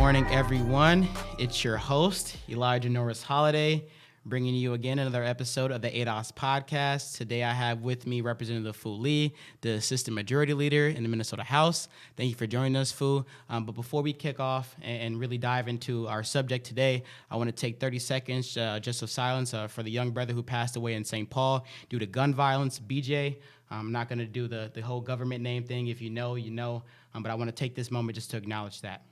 morning, everyone. It's your host, Elijah Norris Holiday, bringing you again another episode of the ADOS podcast. Today I have with me Representative Fue Lee, the Assistant Majority Leader in the Minnesota House. Thank you for joining us, Fue. But before we kick off and really dive into our subject today, I want to take 30 seconds just of silence for the young brother who passed away in St. Paul due to gun violence, BJ. I'm not going to do the whole government name thing. If you know, you know. But I want to take this moment just to acknowledge that.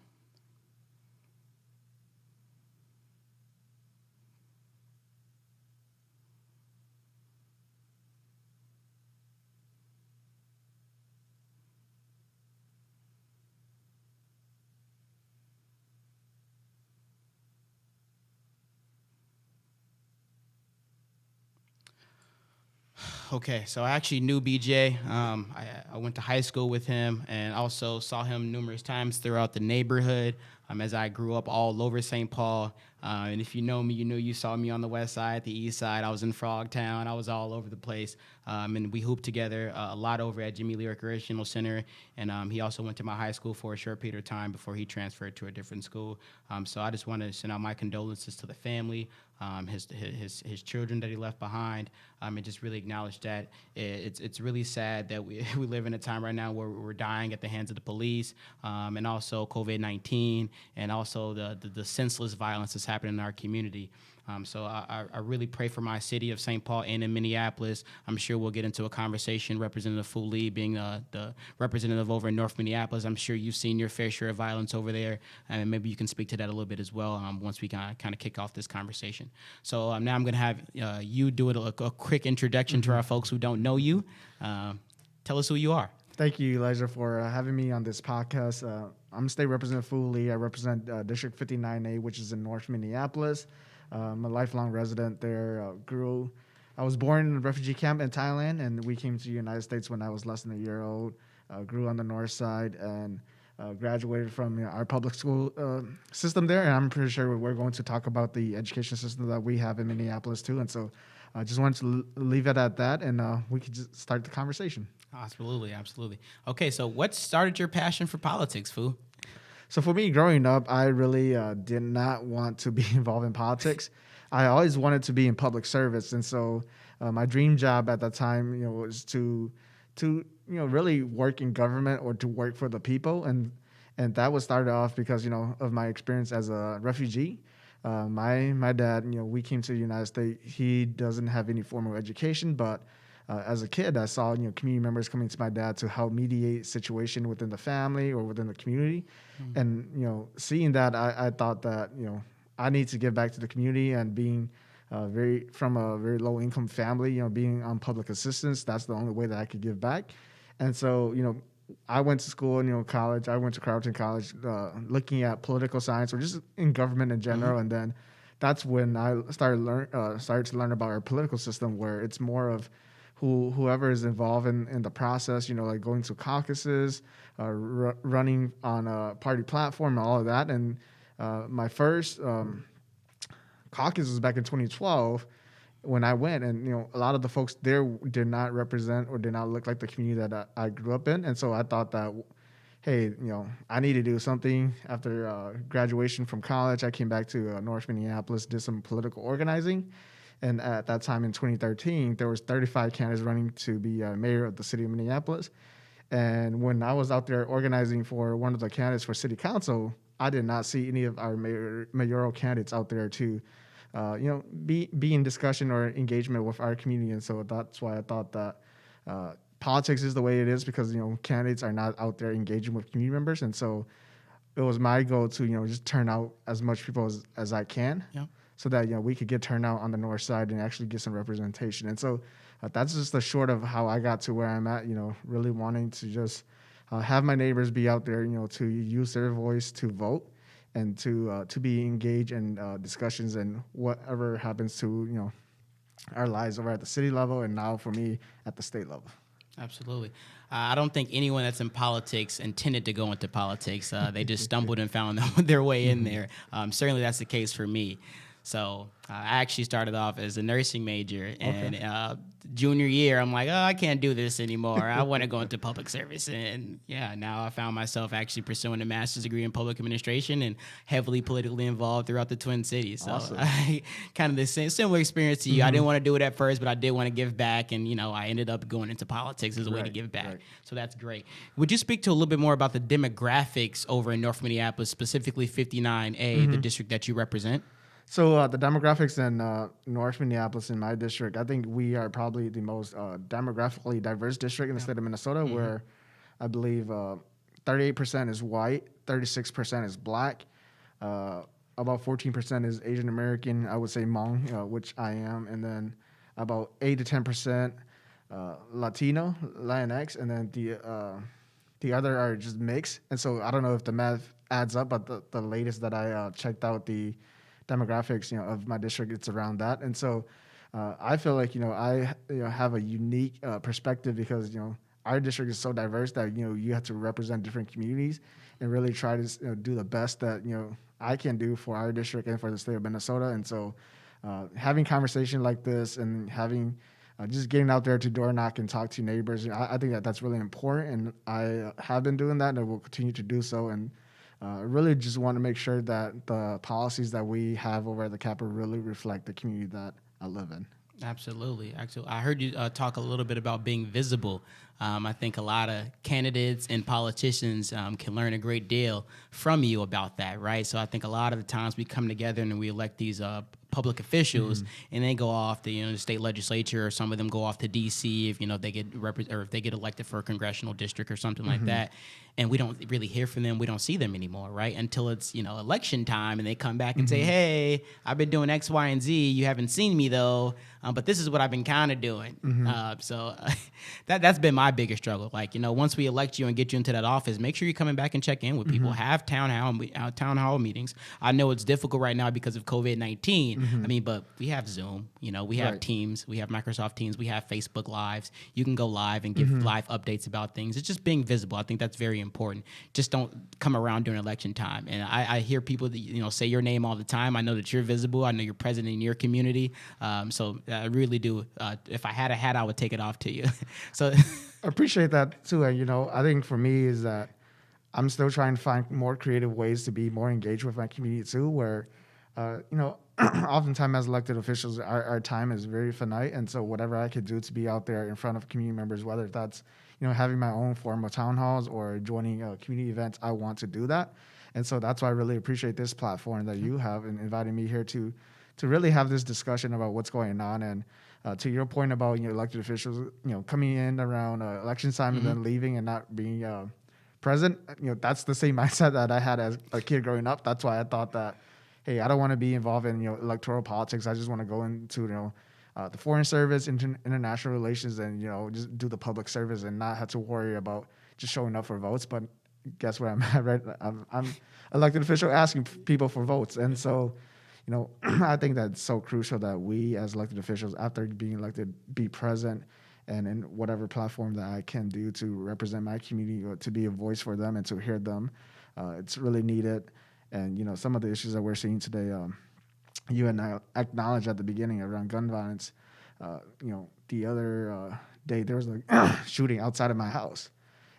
Okay, so I actually knew BJ. I went to high school with him and also saw him numerous times throughout the neighborhood as I grew up all over St. Paul. And if you know me, you saw me on the west side, the east side. I was in Frogtown. I was all over the place. And we hooped together a lot over at Jimmy Lee Recreational Center. And he also went to my high school for a short period of time before he transferred to a different school. So I just want to send out my condolences to the family, his children that he left behind, and just really acknowledge that it's really sad that we live in a time right now where we're dying at the hands of the police, and also COVID-19, and also the senseless violence that's happening in our community. So I really pray for my city of St. Paul and in Minneapolis. I'm sure we'll get into a conversation. Representative Fue Lee being the representative over in North Minneapolis, I'm sure you've seen your fair share of violence over there, and maybe you can speak to that a little bit as well once we kind of kick off this conversation. So now I'm going to have you do a quick introduction to our folks who don't know you. Tell us who you are. Thank you, Elijah, for having me on this podcast. I'm State Representative Fue Lee. I represent District 59A, which is in North Minneapolis. I'm a lifelong resident there. I was born in a refugee camp in Thailand, and we came to the United States when I was less than a year old. Grew on the north side and graduated from our public school system there. And I'm pretty sure we're going to talk about the education system that we have in Minneapolis too. And so I just wanted to leave it at that, and we could just start the conversation. Absolutely. Okay, so what started your passion for politics, Fue? So for me, growing up, I really did not want to be involved in politics. I always wanted to be in public service, and so my dream job at that time, was to really work in government or to work for the people, and that was started off because of my experience as a refugee. My dad, we came to the United States. He doesn't have any formal education, but as a kid, I saw community members coming to my dad to help mediate situation within the family or within the community, and seeing that, I thought that I need to give back to the community, and being from a very low income family, being on public assistance, that's the only way that I could give back. And so I went to school, college. I went to Carleton College, looking at political science or just in government in general, and then that's when I started to learn about our political system, where it's more of whoever is involved in the process, like going to caucuses, running on a party platform, and all of that. And my first caucus was back in 2012 when I went, and a lot of the folks there did not represent or did not look like the community that I grew up in. And so I thought that, hey, I need to do something. After graduation from college, I came back to North Minneapolis, did some political organizing. And at that time in 2013, there was 35 candidates running to be mayor of the city of Minneapolis. And when I was out there organizing for one of the candidates for city council, I did not see any of our mayoral candidates out there to, be in discussion or engagement with our community. And so that's why I thought that politics is the way it is, because, candidates are not out there engaging with community members. And so it was my goal to, just turn out as much people as I can. Yeah. So that we could get turnout on the north side and actually get some representation. And so that's just the short of how I got to where I'm at. Really wanting to just have my neighbors be out there, to use their voice to vote, and to be engaged in discussions and whatever happens to our lives over at the city level, and now for me at the state level. Absolutely. I don't think anyone that's in politics intended to go into politics. They just stumbled and found their way in there. Certainly that's the case for me. So I actually started off as a nursing major, and junior year, I'm like, oh, I can't do this anymore. I want to go into public service. And yeah, now I found myself actually pursuing a master's degree in public administration and heavily politically involved throughout the Twin Cities. So Awesome. I kind of the same, similar experience to you. I didn't want to do it at first, but I did want to give back. And, I ended up going into politics as a way to give back. Right. So that's great. Would you speak to a little bit more about the demographics over in North Minneapolis, specifically 59A, the district that you represent? So the demographics in North Minneapolis, in my district, I think we are probably the most demographically diverse district in the state of Minnesota, where I believe 38% is white, 36% is black, about 14% is Asian American, I would say Hmong, which I am, and then about 8 to 10% Latino, Latinx, and then the other are just mixed. And so I don't know if the math adds up, but the latest that I checked out the demographics, of my district, it's around that. And so I feel like, I have a unique perspective because, our district is so diverse that, you have to represent different communities and really try to do the best that, I can do for our district and for the state of Minnesota. And so having conversation like this and having just getting out there to door knock and talk to neighbors, I think that's really important. And I have been doing that and I will continue to do so. And really just want to make sure that the policies that we have over at the Capitol really reflect the community that I live in. Absolutely. I heard you talk a little bit about being visible. I think a lot of candidates and politicians can learn a great deal from you about that, right? So I think a lot of the times we come together and we elect these public officials, and they go off to the state legislature, or some of them go off to D.C. if they get or if they get elected for a congressional district or something like that, and we don't really hear from them. We don't see them anymore, right? Until it's election time, and they come back and say, "Hey, I've been doing X, Y, and Z. You haven't seen me though, but this is what I've been kind of doing." So that's been my biggest struggle. Like once we elect you and get you into that office, make sure you're coming back and check in with people. Have town hall meetings. I know it's difficult right now because of COVID-19. I mean, but we have Zoom, we have Teams, we have Microsoft Teams, we have Facebook Lives. You can go live and give live updates about things. It's just being visible. I think that's very important. Just don't come around during election time. And I hear people that, say your name all the time. I know that you're visible. I know you're present in your community. So I really do. If I had a hat, I would take it off to you. So I appreciate that too. And, I think for me is that I'm still trying to find more creative ways to be more engaged with my community too, where, oftentimes as elected officials, our time is very finite. And so whatever I could do to be out there in front of community members, whether that's, having my own form of town halls or joining community events, I want to do that. And so that's why I really appreciate this platform that you have and inviting me here to really have this discussion about what's going on. And to your point about, elected officials, coming in around election time and then leaving and not being present, that's the same mindset that I had as a kid growing up. That's why I thought that, hey, I don't want to be involved in electoral politics. I just want to go into the foreign service, international relations, and just do the public service and not have to worry about just showing up for votes. But guess where I'm at? Right, I'm elected official asking people for votes, and so I think that's so crucial that we as elected officials, after being elected, be present and in whatever platform that I can do to represent my community or to be a voice for them and to hear them. It's really needed. And, some of the issues that we're seeing today, you and I acknowledged at the beginning around gun violence. The other day there was a shooting outside of my house.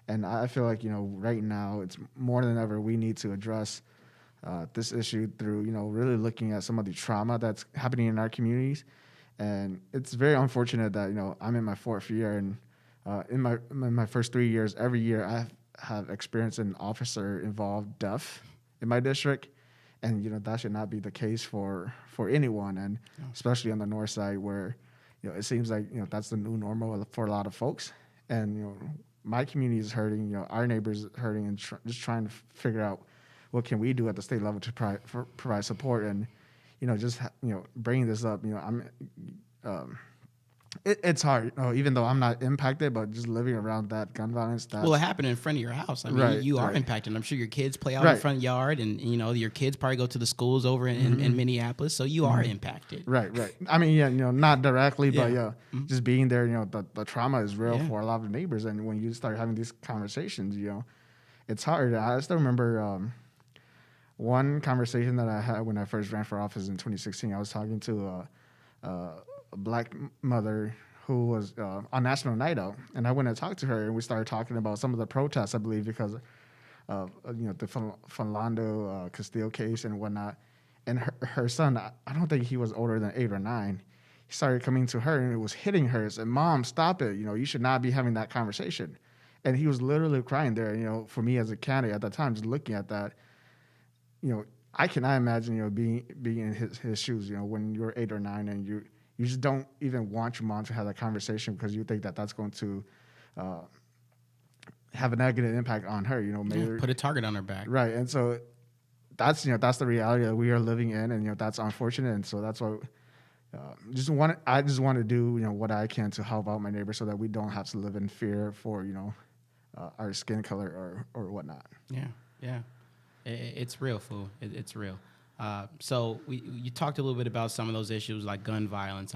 And I feel like, right now it's more than ever we need to address this issue through, really looking at some of the trauma that's happening in our communities. And it's very unfortunate that, I'm in my fourth year and in my first 3 years, every year I have experienced an officer-involved death in my district, and that should not be the case for anyone, and especially on the north side where it seems like that's the new normal for a lot of folks, and my community is hurting, our neighbors hurting, and just trying to figure out what can we do at the state level to provide support, and bringing this up, it's hard, even though I'm not impacted, but just living around that gun violence. Well, it happened in front of your house. I mean, you are impacted. I'm sure your kids play out in front yard, and your kids probably go to the schools over in Minneapolis, so you are impacted. Right. I mean, not directly, but just being there, the trauma is real for a lot of the neighbors, and when you start having these conversations, it's hard. I still remember one conversation that I had when I first ran for office in 2016, I was talking to a black mother who was on National Night Out, and I went and talked to her, and we started talking about some of the protests, I believe, because of the Philando Castile case and whatnot. And her son, I don't think he was older than 8 or 9. He started coming to her and it was hitting her. Said, "Mom, stop it! You should not be having that conversation." And he was literally crying there. For me as a candidate at the time, just looking at that, I cannot imagine being in his shoes. When you're 8 or 9 and you just don't even want your mom to have that conversation because you think that that's going to have a negative impact on her. Maybe put a target on her back. Right, and so that's the reality that we are living in, and that's unfortunate, and so that's why I just want to do what I can to help out my neighbors so that we don't have to live in fear for our skin color or whatnot. Yeah, it's real, fool. It's real. So you talked a little bit about some of those issues like gun violence.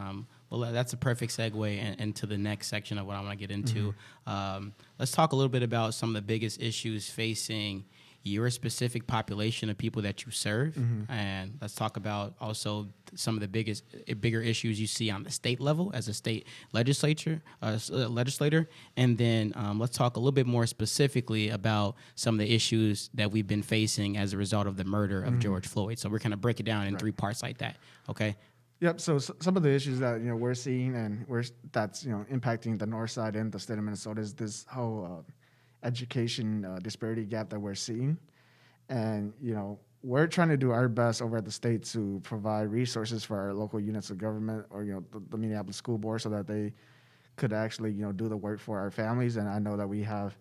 Well, that's a perfect segue into the next section of what I want to get into. Let's talk a little bit about some of the biggest issues facing your specific population of people that you serve, and let's talk about also some of the bigger issues you see on the state level as a state legislator, and then let's talk a little bit more specifically about some of the issues that we've been facing as a result of the murder of George Floyd. So we're going to break it down in 3 parts like that. Okay. Yep. So some of the issues that we're seeing and that's impacting the north side and the state of Minnesota is this whole education disparity gap that we're seeing, and we're trying to do our best over at the state to provide resources for our local units of government or the Minneapolis School Board so that they could actually do the work for our families. And I know that we have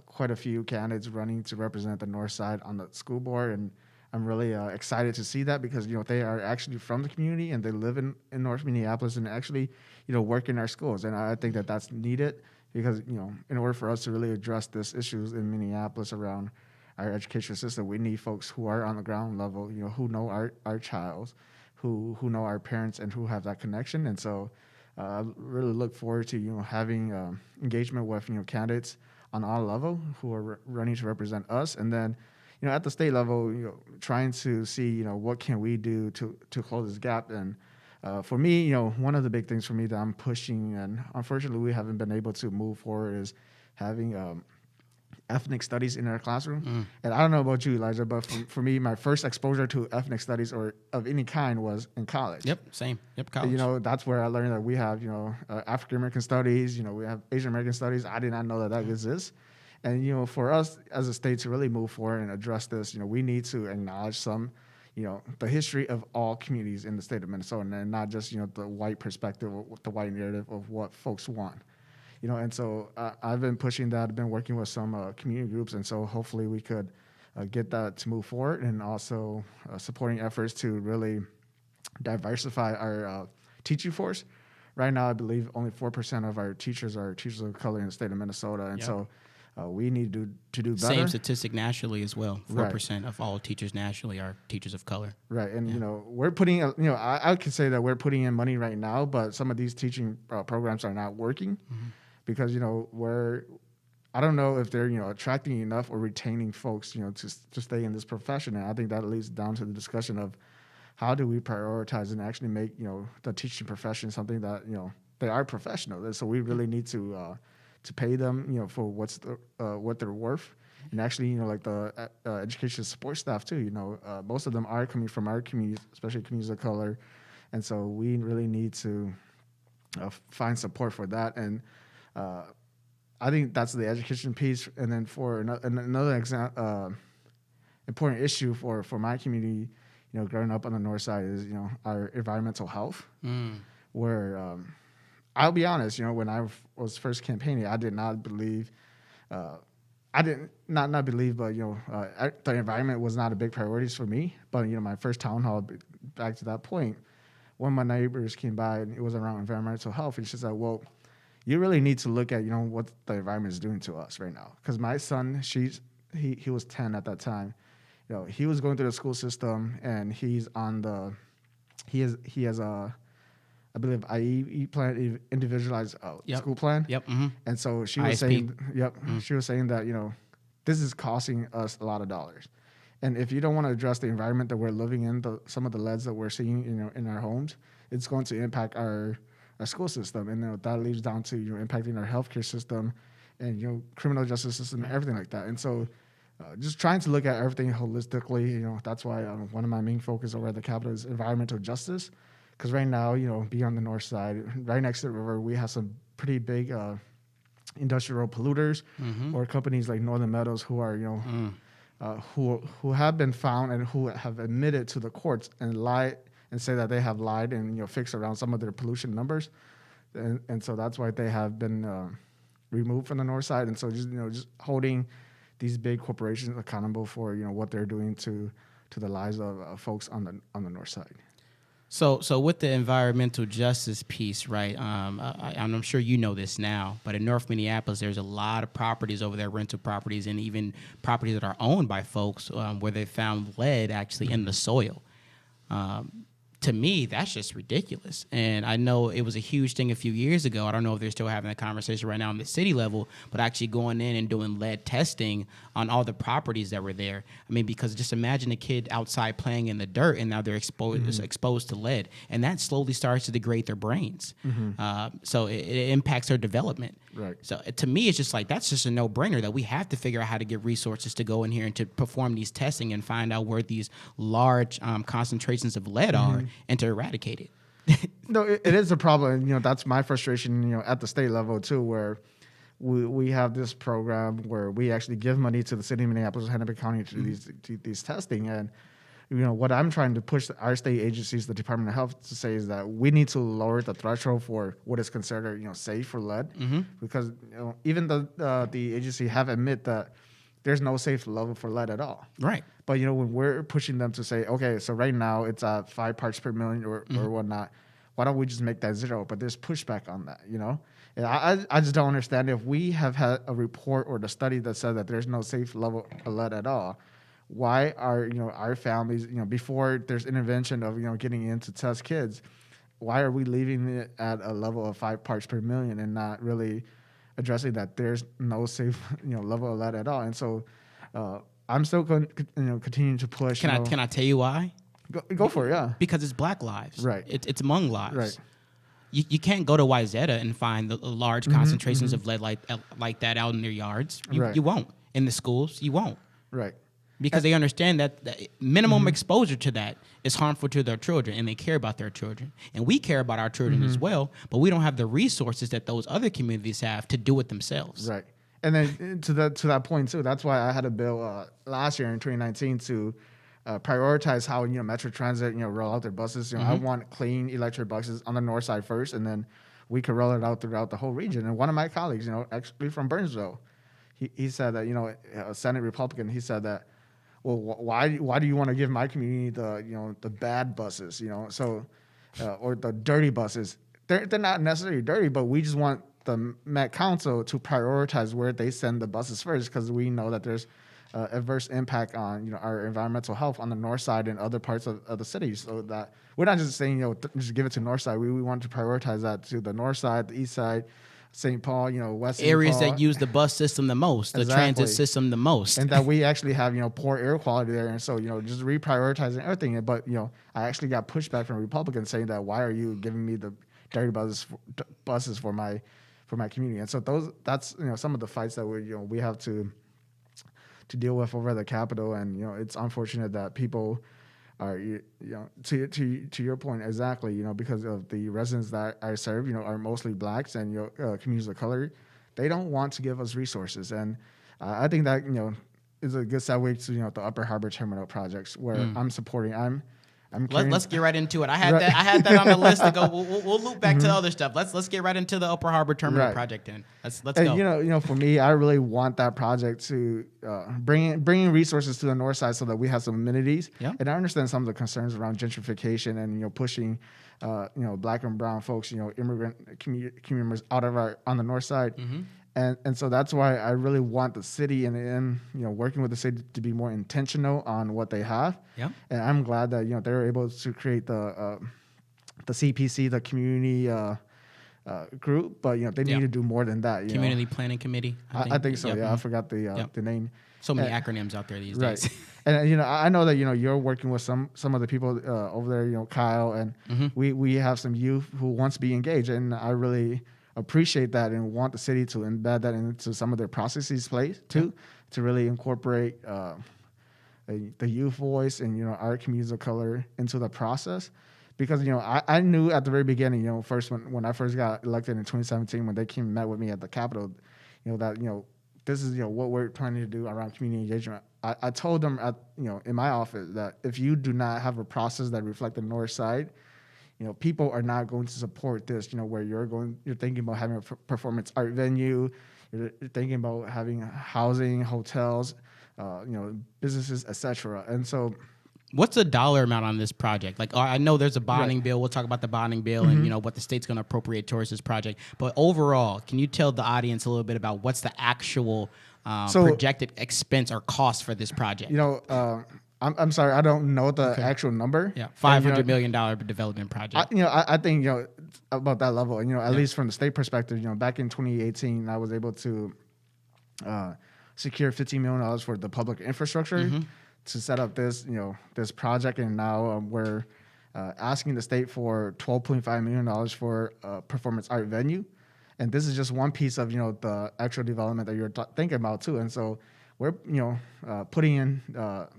quite a few candidates running to represent the north side on the school board, and I'm really excited to see that because they are actually from the community and they live in North Minneapolis and actually work in our schools, and I think that that's needed. Because, in order for us to really address this issues in Minneapolis around our education system, we need folks who are on the ground level, who know our child, who know our parents and who have that connection. And so I really look forward to, having engagement with, candidates on all level who are running to represent us. And then, at the state level, trying to see, what can we do to close this gap. And for me, one of the big things for me that I'm pushing, and unfortunately we haven't been able to move forward, is having ethnic studies in our classroom. And I don't know about you, Elijah, but for me, my first exposure to ethnic studies or of any kind was in college. Yep, same. Yep, college. That's where I learned that we have, African American studies, we have Asian American studies. I did not know that exists. And, for us as a state to really move forward and address this, we need to acknowledge the history of all communities in the state of Minnesota, and not just, the white perspective or the white narrative of what folks want. And so I've been pushing that. I've been working with some community groups, and so hopefully we could get that to move forward, and also supporting efforts to really diversify our teaching force. Right now, I believe only 4% of our teachers are teachers of color in the state of Minnesota, and so we need to do better. Same statistic nationally as well. 4% of all teachers nationally are teachers of color. Right, and we're putting, I could say that we're putting in money right now, but some of these teaching programs are not working because I don't know if they're attracting enough or retaining folks to stay in this profession, and I think that leads down to the discussion of how do we prioritize and actually make the teaching profession something that they are professional. So we really need to pay them, for what they're worth, and actually, like the education support staff too. Most of them are coming from our communities, especially communities of color, and so we really need to find support for that. And I think that's the education piece. And then for another important issue for my community, growing up on the north side is our environmental health, where I'll be honest, when I was first campaigning, I did not believe, but the environment was not a big priority for me. But, my first town hall, back to that point, one of my neighbors came by and it was around environmental health. And she said, well, you really need to look at, what the environment is doing to us right now. Because my son, he was 10 at that time. He was going through the school system, and he has a, I believe, IE plan, individualized school plan. Yep. And so she was ISP. saying, she was saying that, this is costing us a lot of dollars. And if you don't want to address the environment that we're living in, some of the leads that we're seeing, in our homes, it's going to impact our school system, and that leads down to impacting our healthcare system, and criminal justice system, and everything like that. And so, just trying to look at everything holistically. That's why one of my main focus over at the Capitol is environmental justice, because right now, being on the north side, right next to the river, we have some pretty big industrial polluters, or companies like Northern Metals who are who have been found and who have admitted to the courts and lied and say that they have lied and fixed around some of their pollution numbers, and so that's why they have been removed from the north side. And so just holding these big corporations accountable for what they're doing to the lives of folks on the north side. So with the environmental justice piece, right? I'm sure you know this now, but in North Minneapolis, there's a lot of properties over there, rental properties, and even properties that are owned by folks where they found lead actually in the soil. To me, that's just ridiculous. And I know it was a huge thing a few years ago. I don't know if they're still having that conversation right now on the city level, but actually going in and doing lead testing on all the properties that were there. I mean, because just imagine a kid outside playing in the dirt, and now they're exposed to lead, and that slowly starts to degrade their brains. So it impacts their development. Right. So to me, it's just like, that's just a no-brainer that we have to figure out how to get resources to go in here and to perform these testing and find out where these large concentrations of lead are and to eradicate it. No, it is a problem. That's my frustration, at the state level too, where we have this program where we actually give money to the city of Minneapolis, Hennepin County to do these testing. And what I'm trying to push our state agencies, the Department of Health, to say is that we need to lower the threshold for what is considered, safe for lead, because even the agency have admit that there's no safe level for lead at all. Right. But when we're pushing them to say, okay, so right now it's at 5 parts per million or whatnot, why don't we just make that 0? But there's pushback on that, And I just don't understand, if we have had a report or the study that said that there's no safe level of lead at all, why are our families, before there's intervention of getting in to test kids, why are we leaving it at a level of 5 parts per million and not really addressing that there's no safe level of lead at all? And so I'm still continuing to push. Can I tell you why? Go for it. Yeah. Because it's Black lives. Right. It's Hmong lives. Right. You can't go to Wayzata and find the large concentrations of lead like that out in their yards. You won't. In the schools, you won't. Right. Because they understand that the minimum exposure to that is harmful to their children, and they care about their children. And we care about our children as well, but we don't have the resources that those other communities have to do it themselves. Right. And then to that point too, that's why I had a bill last year in 2019 to prioritize how Metro Transit roll out their buses. I want clean electric buses on the north side first, and then we could roll it out throughout the whole region. And one of my colleagues, actually from Burnsville, he said that a Senate Republican, he said that, well, why do you want to give my community the bad buses, so or the dirty buses? They're not necessarily dirty, but we just want the Met Council to prioritize where they send the buses first, because we know that there's adverse impact on our environmental health on the north side and other parts of the city. So that we're not just saying just give it to north side. We want to prioritize that to the north side, the east side, St. Paul, West St. Areas Paul. that use the bus system the most, the transit system the most. And that we actually have, poor air quality there. And so, just reprioritizing everything. But, I actually got pushback from Republicans saying that, why are you giving me the dirty buses for my community? And so that's some of the fights that we have to deal with over at the Capitol. And, it's unfortunate that people are, to your point, exactly, because of the residents that I serve, are mostly blacks and communities of color. They don't want to give us resources. And I think that, is a good segue to, the Upper Harbor Terminal projects where I'm supporting. Let's get right into it. I had that on the list to go. We'll loop back to the other stuff. Let's get right into the Upper Harbor Terminal project. Then let's and go. For me, I really want that project to bring resources to the north side so that we have some amenities. Yeah. And I understand some of the concerns around gentrification and pushing black and brown folks, immigrant community members out of on the north side. And so that's why I really want the city and working with the city to be more intentional on what they have. Yeah. And I'm glad that they were able to create the CPC, the community group, but they need to do more than that. Community Planning Committee. I think so. Yeah, I forgot the name. So many acronyms out there these days. And I know that you're working with some of the people over there. Kyle, and we have some youth who wants to be engaged, and I really appreciate that and want the city to embed that into some of their processes too, to really incorporate the youth voice and our communities of color into the process. Because I knew at the very beginning, first when I first got elected in 2017, when they came and met with me at the Capitol, that this is what we're trying to do around community engagement. I told them in my office that if you do not have a process that reflects the North Side, people are not going to support this. Where you're thinking about having a performance art venue, you're thinking about having housing, hotels, businesses, etc. And so, what's the dollar amount on this project? Like, I know there's a bonding bill. We'll talk about the bonding bill and what the state's going to appropriate towards this project. But overall, can you tell the audience a little bit about what's the actual projected expense or cost for this project? I'm sorry, I don't know the actual number. Yeah, $500 million development project. I think about that level, and at least from the state perspective, back in 2018, I was able to secure $15 million for the public infrastructure to set up this this project, and now we're asking the state for $12.5 million for a performance art venue, and this is just one piece of the actual development that you're thinking about too, and so. We're putting in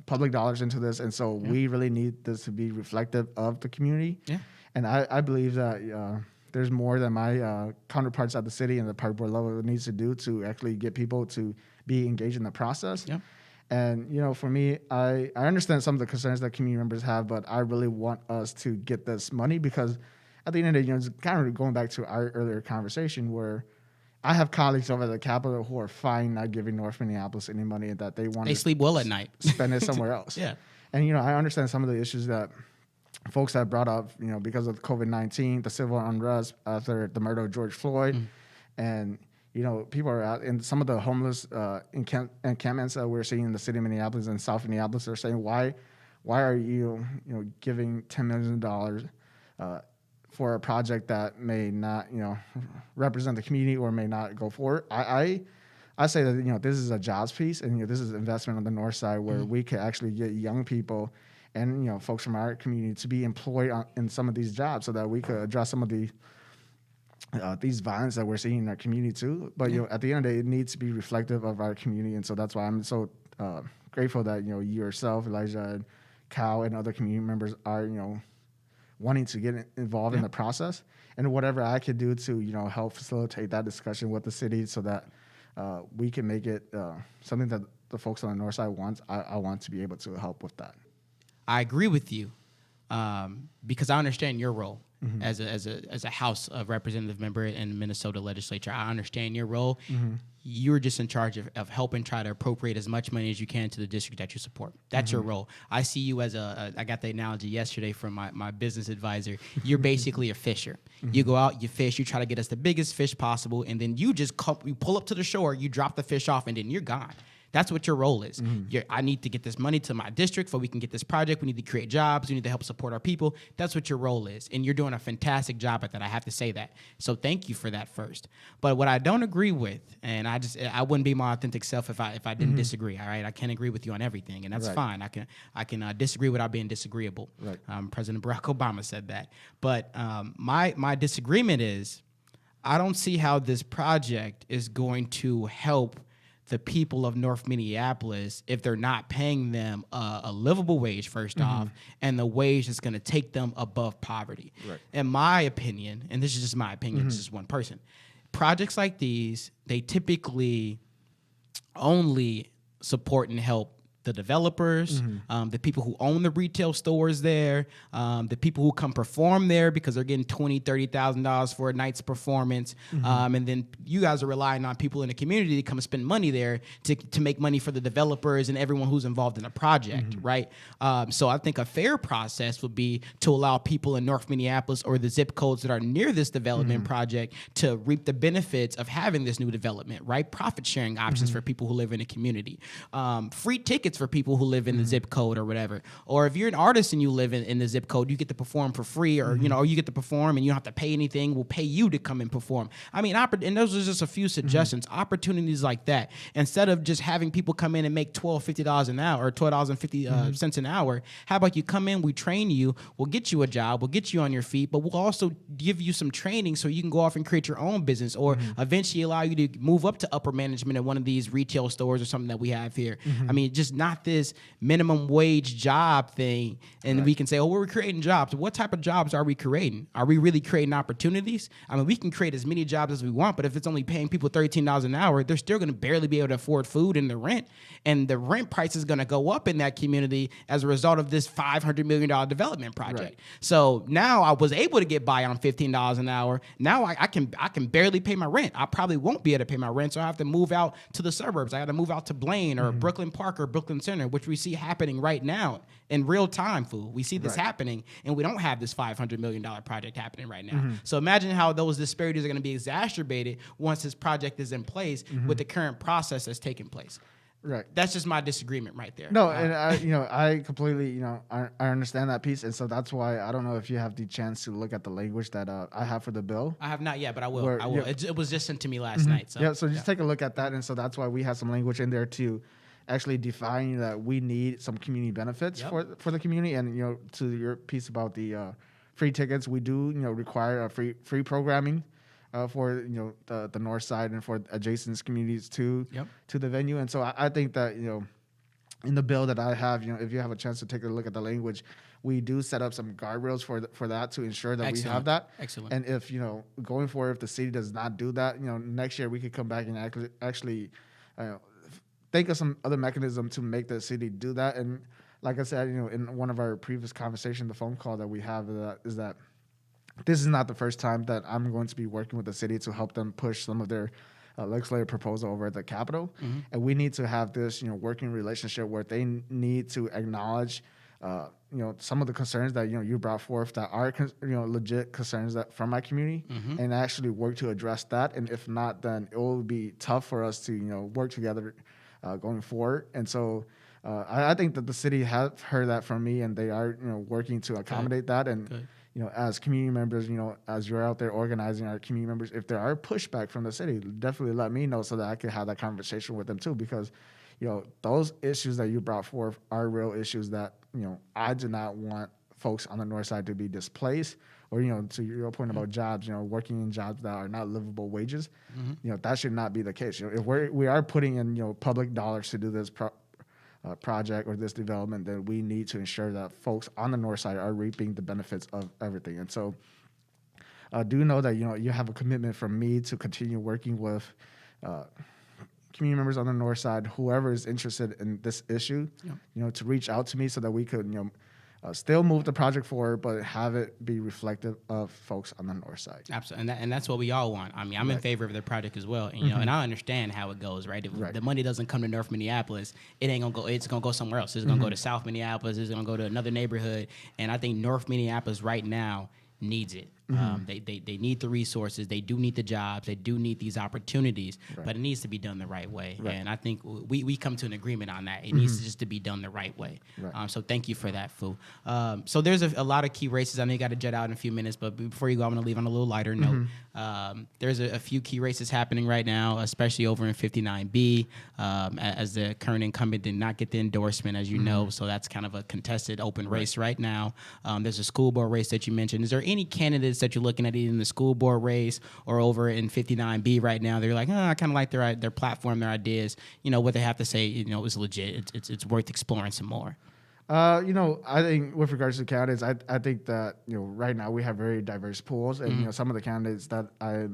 public dollars into this, and so we really need this to be reflective of the community. Yeah. And I believe that there's more than my counterparts at the city and the park board level needs to do to actually get people to be engaged in the process. Yeah. And for me, I understand some of the concerns that community members have, but I really want us to get this money because at the end of the day, it's kind of going back to our earlier conversation where. I have colleagues over at the Capitol who are fine not giving North Minneapolis any money that they want. They sleep well at night. Spend it somewhere else. Yeah. And, I understand some of the issues that folks have brought up, because of COVID-19, the civil unrest after the murder of George Floyd. And, people are out in some of the homeless encampments that we're seeing in the city of Minneapolis and South Minneapolis are saying, why are you, giving $10 million for a project that may not, represent the community or may not go forward. I say that, this is a jobs piece and, this is investment on the North Side where we could actually get young people and, folks from our community to be employed in some of these jobs so that we could address some of these violence that we're seeing in our community too. But, at the end of the day, it needs to be reflective of our community. And so that's why I'm so grateful that, you yourself, Elijah, and Cal, and other community members are, wanting to get involved in the process, and whatever I could do to help facilitate that discussion with the city so that we can make it something that the folks on the North Side want. I want to be able to help with that. I agree with you because I understand your role as a House of Representative member in the Minnesota legislature. I understand your role. You're just in charge of helping try to appropriate as much money as you can to the district that you support. That's your role. I see you as I got the analogy yesterday from my business advisor. You're basically a fisher. You go out, you fish, you try to get us the biggest fish possible, and then you pull up to the shore, you drop the fish off, and then you're gone. That's what your role is. I need to get this money to my district so we can get this project. We need to create jobs. We need to help support our people. That's what your role is. And you're doing a fantastic job at that. I have to say that. So thank you for that first. But what I don't agree with, and I wouldn't be my authentic self if I didn't disagree. All right. I can't agree with you on everything. And that's fine. I can disagree without being disagreeable. Right. President Barack Obama said that. But my disagreement is I don't see how this project is going to help the people of North Minneapolis if they're not paying them a livable wage, first off, and the wage that's going to take them above poverty. Right. In my opinion, and this is just my opinion, this is one person, projects like these, they typically only support and help the developers, the people who own the retail stores there, the people who come perform there because they're getting $20,000, $30,000 for a night's performance. And then you guys are relying on people in the community to come spend money there to make money for the developers and everyone who's involved in a project, right? So I think a fair process would be to allow people in North Minneapolis or the zip codes that are near this development project to reap the benefits of having this new development, right? Profit sharing options for people who live in the community. Free tickets tickets for people who live in the zip code or whatever. Or if you're an artist and you live in the zip code, you get to perform for free, or or you get to perform and you don't have to pay anything. We'll pay you to come and perform. I mean, and those are just a few suggestions. Opportunities like that, instead of just having people come in and make $50 an hour or $12.50 an hour. How about you come in, we train you, we'll get you a job, we'll get you on your feet, but we'll also give you some training so you can go off and create your own business, or eventually allow you to move up to upper management at one of these retail stores or something that we have here. I mean, just not this minimum wage job thing, and we can say, oh, we're creating jobs. What type of jobs are we creating? Are we really creating opportunities? I mean, we can create as many jobs as we want, but if it's only paying people $13 an hour, they're still going to barely be able to afford food and the rent, and the rent price is going to go up in that community as a result of this $500 million development project. Right. So now I was able to get by on $15 an hour. Now I can barely pay my rent. I probably won't be able to pay my rent, so I have to move out to the suburbs. I got to move out to Blaine or Brooklyn Park or Brooklyn Center, which we see happening right now in real time, fool. We see this happening, and we don't have this $500 million project happening right now. So imagine how those disparities are going to be exacerbated once this project is in place with the current process that's taking place. Right. That's just my disagreement right there. No, and I completely, I understand that piece, and so that's why I don't know if you have the chance to look at the language that I have for the bill. I have not yet, but I will. I will. It was just sent to me last night. So so just take a look at that, and so that's why we have some language in there to actually define that we need some community benefits for the community, and to your piece about the free tickets, we do require a free programming. For the north side and for adjacent communities to the venue, and so I think that in the bill that I have, if you have a chance to take a look at the language, we do set up some guardrails for that to ensure that we have that. Excellent. And if going forward, if the city does not do that, next year we could come back and actually think of some other mechanism to make the city do that. And like I said, in one of our previous conversations, the phone call that we have is that. This is not the first time that I'm going to be working with the city to help them push some of their legislative proposal over at the Capitol. And we need to have this, working relationship where they need to acknowledge, some of the concerns that, you brought forth that are, legit concerns that from my community and actually work to address that. And if not, then it will be tough for us to, work together going forward. And so I think that the city have heard that from me, and they are, working to accommodate that. And as community members, as you're out there organizing our community members, if there are pushback from the city, definitely let me know so that I can have that conversation with them too. Because, those issues that you brought forth are real issues that, I do not want folks on the north side to be displaced, or, to your point about jobs, working in jobs that are not livable wages. That should not be the case. If we are putting in, public dollars to do this project or this development, then we need to ensure that folks on the north side are reaping the benefits of everything. And so do know that you have a commitment from me to continue working with community members on the north side, whoever is interested in this issue, to reach out to me so that we could still move the project forward, but have it be reflective of folks on the north side. Absolutely, and that's what we all want. I mean, I'm in favor of the project as well, and, and I understand how it goes, right? If the money doesn't come to North Minneapolis, it ain't gonna go. It's gonna go somewhere else. It's gonna go to South Minneapolis. It's gonna go to another neighborhood, and I think North Minneapolis right now needs it. They need the resources. They do need the jobs. They do need these opportunities, but it needs to be done the right way. And I think we come to an agreement on that. It needs to just to be done the right way. So thank you for that, Fu. So there's a lot of key races. I know you got to jet out in a few minutes, but before you go, I'm going to leave on a little lighter note. There's a few key races happening right now, especially over in 59B, as the current incumbent did not get the endorsement, as you know. So that's kind of a contested open race right now. There's a school board race that you mentioned. Is there any candidates that you're looking at either in the school board race or over in 59B right now? They're like, I kind of like their platform, their ideas. What they have to say, is legit. It's worth exploring some more. I think with regards to candidates, I think that right now we have very diverse pools, and some of the candidates that I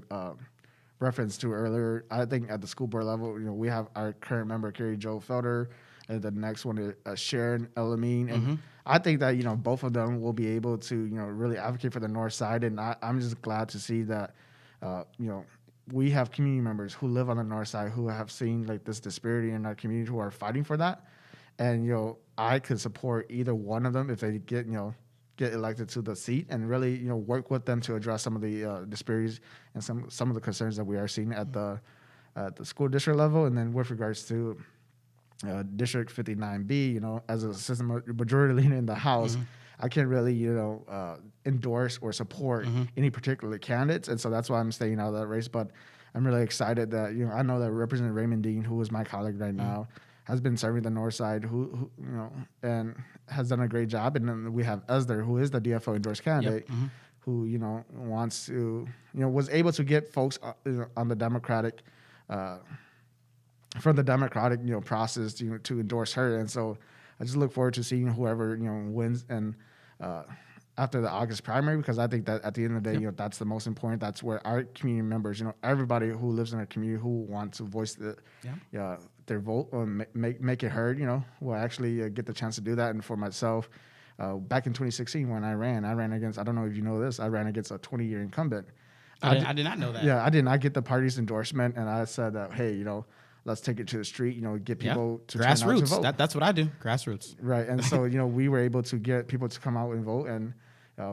referenced to earlier, I think at the school board level, we have our current member Carrie Jo Felder, and the next one is Sharon Elamine, and I think that both of them will be able to really advocate for the north side, and I'm just glad to see that we have community members who live on the north side who have seen like this disparity in our community who are fighting for that, and I could support either one of them if they get elected to the seat, and really work with them to address some of the disparities and some of the concerns that we are seeing at the school district level. And then with regards to District 59B, as a assistant majority leader in the House, I can't really, endorse or support any particular candidates. And so that's why I'm staying out of that race. But I'm really excited that, I know that Representative Raymond Dean, who is my colleague right now, has been serving the North Side, who and has done a great job. And then we have Esder, who is the DFO endorsed candidate, who, wants to, was able to get folks on the Democratic, from the Democratic, process to endorse her. And so I just look forward to seeing whoever, wins and after the August primary, because I think that at the end of the day, that's the most important. That's where our community members, everybody who lives in our community who wants to voice their vote or make it heard, will actually get the chance to do that. And for myself, back in 2016 when I ran against, I don't know if you know this, I ran against a 20-year incumbent. I did not know that. Yeah, I did not get the party's endorsement, and I said that, hey, let's take it to the street, get people to turn out to vote. That's what I do, grassroots. Right, and so, we were able to get people to come out and vote, and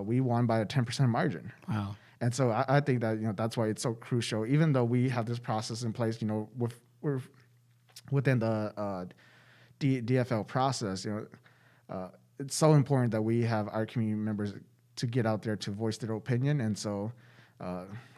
we won by a 10% margin. Wow. And so I think that, that's why it's so crucial, even though we have this process in place, we're within the DFL process, it's so important that we have our community members to get out there to voice their opinion. And so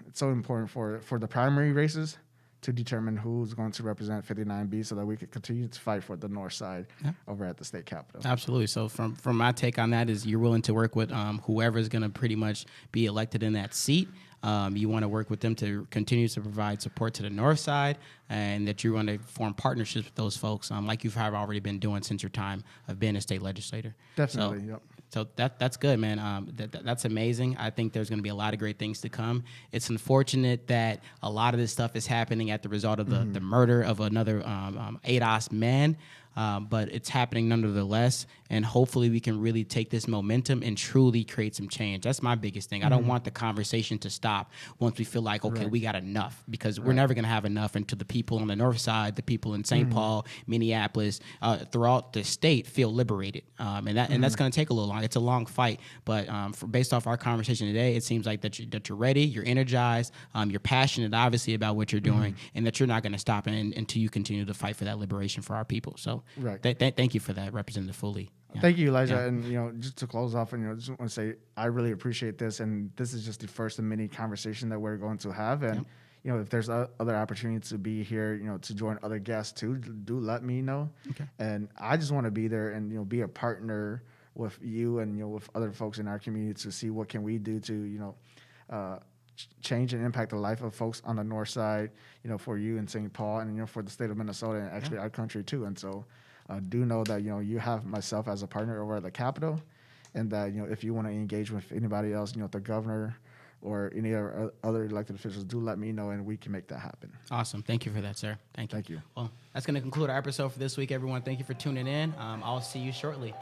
it's so important for the primary races to determine who's going to represent 59B so that we can continue to fight for the North Side over at the state capitol. Absolutely. So from my take on that is you're willing to work with whoever is going to pretty much be elected in that seat. You want to work with them to continue to provide support to the North Side, and that you want to form partnerships with those folks, like you've already been doing since your time of being a state legislator. Definitely, yep. So that's good, man. That's amazing. I think there's going to be a lot of great things to come. It's unfortunate that a lot of this stuff is happening at the result of the murder of another ADOS man. But it's happening nonetheless, and hopefully we can really take this momentum and truly create some change. That's my biggest thing. I don't want the conversation to stop once we feel like, okay, we got enough, because we're never going to have enough until the people on the North Side, the people in St. Paul, Minneapolis, throughout the state feel liberated. And that's going to take a little long. It's a long fight, but based off our conversation today, it seems like that you're ready, you're energized, you're passionate, obviously, about what you're doing, and that you're not going to stop until you continue to fight for that liberation for our people. So thank you for that, Representative Fue Lee. Yeah. Thank you, Elijah. Yeah. And, just to close off, and, just want to say I really appreciate this. And this is just the first of many conversation that we're going to have. And, if there's other opportunities to be here, to join other guests too, do let me know. Okay. And I just want to be there and, be a partner with you and, with other folks in our community to see what can we do to, change and impact the life of folks on the North Side, for you in St. Paul and, for the state of Minnesota and actually our country too. And so do know that, you have myself as a partner over at the Capitol, and that, if you want to engage with anybody else, the governor or any other elected officials, do let me know and we can make that happen. Awesome. Thank you for that, sir. Thank you. Thank you. Well, that's going to conclude our episode for this week, everyone. Thank you for tuning in. I'll see you shortly.